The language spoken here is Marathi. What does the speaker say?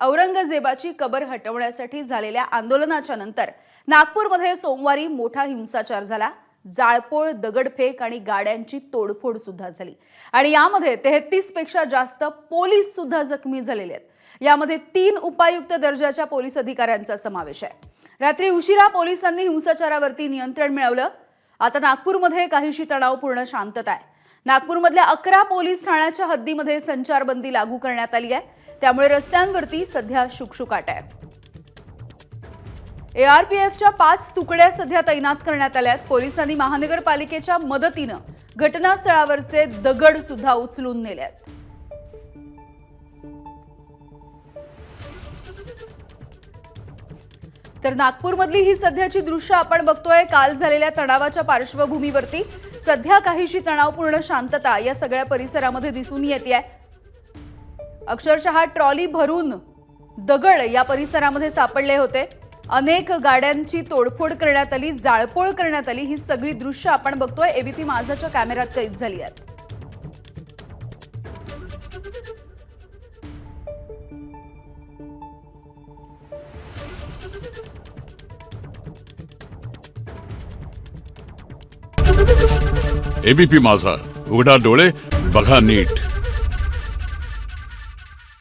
औरंगजेबाची कबर हटवण्यासाठी झालेल्या आंदोलनाच्या नंतर नागपूरमध्ये सोमवारी मोठा हिंसाचार झाला। जाळपोळ, दगडफेक आणि गाड्यांची तोडफोड सुद्धा झाली आणि यामध्ये 33 पेक्षा जास्त पोलीस सुद्धा जखमी झालेले आहेत। यामध्ये 3 उपायुक्त दर्जाच्या पोलीस अधिकाऱ्यांचा समावेश आहे। रात्री उशिरा पोलिसांनी हिंसाचारावरती नियंत्रण मिळवलं। आता नागपूरमध्ये काहीशी तणावपूर्ण शांतता आहे। नागपूरमधल्या 11 पोलीस ठाण्याच्या हद्दीमध्ये संचारबंदी लागू करण्यात आली आहे। त्यामुळे रस्त्यांवरती सध्या शुकशुकाट आहे। एआरपीएफच्या 5 तुकड्या सध्या तैनात करण्यात आल्या आहेत। पोलिसांनी महानगरपालिकेच्या मदतीने घटनास्थळावरचे दगड सुद्धा उचलून नेले आहेत। तर नागपूरमधली ही सध्याची दृश्य आपण बघतोय। काल झालेल्या तणावाच्या पार्श्वभूमीवरती सध्या काहीशी तणावपूर्ण शांतता या सगळ्या परिसरामध्ये दिसून येते। अक्षरशः ट्रॉली भरून दगड या परिसरामध्ये सापडले होते। अनेक गाड्यांची तोडफोड करण्यात आली, जाळपोळ करण्यात आली। ही सगळी दृश्य आपण बघतोय, एबीपी माझाच्या कॅमेऱ्यात कैद झाली आहेत। एबीपी माझा, उघडा डोळे बघा नीट।